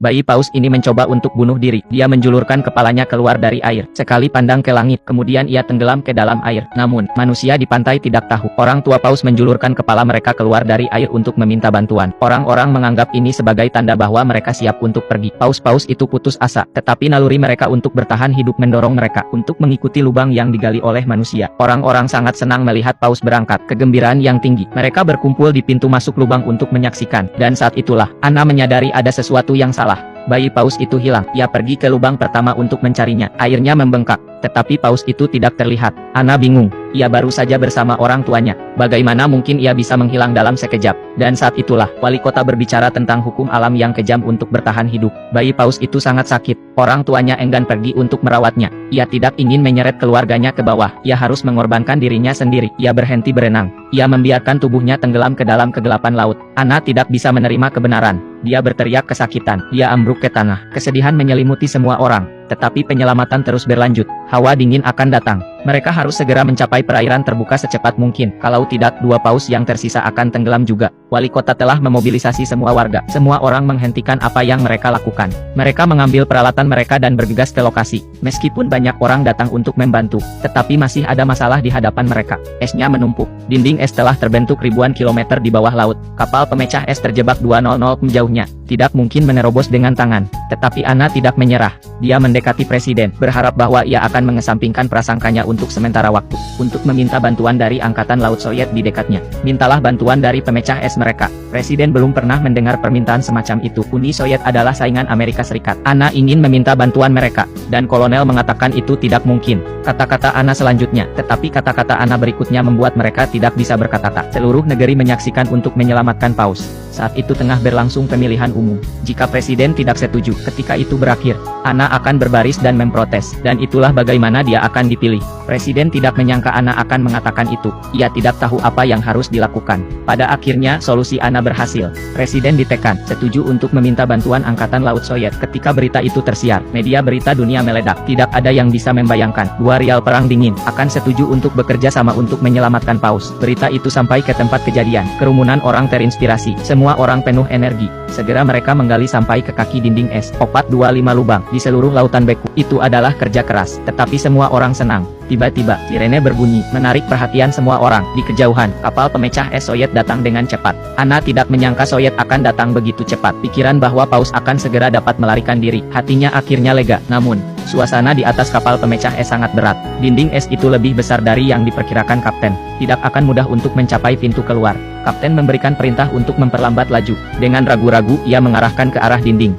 Bayi paus ini mencoba untuk bunuh diri. Dia menjulurkan kepalanya keluar dari air. Sekali pandang ke langit, kemudian ia tenggelam ke dalam air. Namun, manusia di pantai tidak tahu. Orang tua paus menjulurkan kepala mereka keluar dari air untuk meminta bantuan. Orang-orang menganggap ini sebagai tanda bahwa mereka siap untuk pergi. Paus-paus itu putus asa, tetapi naluri mereka untuk bertahan hidup mendorong mereka untuk mengikuti lubang yang digali oleh manusia. Orang-orang sangat senang melihat paus berangkat. Kegembiraan yang tinggi. Mereka berkumpul di pintu masuk lubang untuk menyaksikan. Dan saat itulah, Anna menyadari ada sesuatu yang salah. Bayi paus itu hilang. Ia pergi ke lubang pertama untuk mencarinya. Airnya membengkak, tetapi paus itu tidak terlihat. Anna bingung. Ia baru saja bersama orang tuanya. Bagaimana mungkin ia bisa menghilang dalam sekejap? Dan saat itulah, wali kota berbicara tentang hukum alam yang kejam untuk bertahan hidup. Bayi paus itu sangat sakit. Orang tuanya enggan pergi untuk merawatnya. Ia tidak ingin menyeret keluarganya ke bawah. Ia harus mengorbankan dirinya sendiri. Ia berhenti berenang. Ia membiarkan tubuhnya tenggelam ke dalam kegelapan laut. Anna tidak bisa menerima kebenaran. Dia berteriak kesakitan. Dia ambruk ke tanah. Kesedihan menyelimuti semua orang. Tetapi penyelamatan terus berlanjut. Hawa dingin akan datang. Mereka harus segera mencapai perairan terbuka secepat mungkin. Kalau tidak, dua paus yang tersisa akan tenggelam juga. Wali kota telah memobilisasi semua warga. Semua orang menghentikan apa yang mereka lakukan. Mereka mengambil peralatan mereka dan bergegas ke lokasi. Meskipun banyak orang datang untuk membantu, tetapi masih ada masalah di hadapan mereka. Esnya menumpuk. Dinding es telah terbentuk ribuan kilometer di bawah laut. Kapal pemecah es terjebak 200 menjauhnya. Tidak mungkin menerobos dengan tangan. Tetapi Anna tidak menyerah. Dia mendekati presiden, berharap bahwa ia akan mengesampingkan prasangkanya untuk sementara waktu, untuk meminta bantuan dari Angkatan Laut Soviet di dekatnya. Mintalah bantuan dari pemecah es mereka. Presiden belum pernah mendengar permintaan semacam itu. Uni Soviet adalah saingan Amerika Serikat. Anna ingin meminta bantuan mereka, dan kolonel mengatakan itu tidak mungkin. Kata-kata Anna selanjutnya, tetapi kata-kata Anna berikutnya membuat mereka tidak bisa berkata-kata. Seluruh negeri menyaksikan untuk menyelamatkan paus. Saat itu tengah berlangsung pemilihan umum. Jika presiden tidak setuju, ketika itu berakhir, Anna akan berbaris dan memprotes, dan itulah bagaimana dia akan dipilih. Presiden tidak menyangka Anna akan mengatakan itu. Ia tidak tahu apa yang harus dilakukan. Pada akhirnya, solusi Anna berhasil. Presiden ditekan, setuju untuk meminta bantuan Angkatan Laut Soviet. Ketika berita itu tersiar, media berita dunia meledak. Tidak ada yang bisa membayangkan, dua rial perang dingin, akan setuju untuk bekerja sama untuk menyelamatkan paus. Berita itu sampai ke tempat kejadian. Kerumunan orang terinspirasi. Semua orang penuh energi. Segera mereka menggali sampai ke kaki dinding es. 425 lubang di seluruh lautan beku. Itu adalah kerja keras, tetapi semua orang senang. Tiba-tiba, sirene berbunyi, menarik perhatian semua orang. Di kejauhan, kapal pemecah es Soviet datang dengan cepat. Anna tidak menyangka Soviet akan datang begitu cepat. Pikiran bahwa paus akan segera dapat melarikan diri. Hatinya akhirnya lega. Namun, suasana di atas kapal pemecah es sangat berat. Dinding es itu lebih besar dari yang diperkirakan kapten. Tidak akan mudah untuk mencapai pintu keluar. Kapten memberikan perintah untuk memperlambat laju. Dengan ragu-ragu, ia mengarahkan ke arah dinding.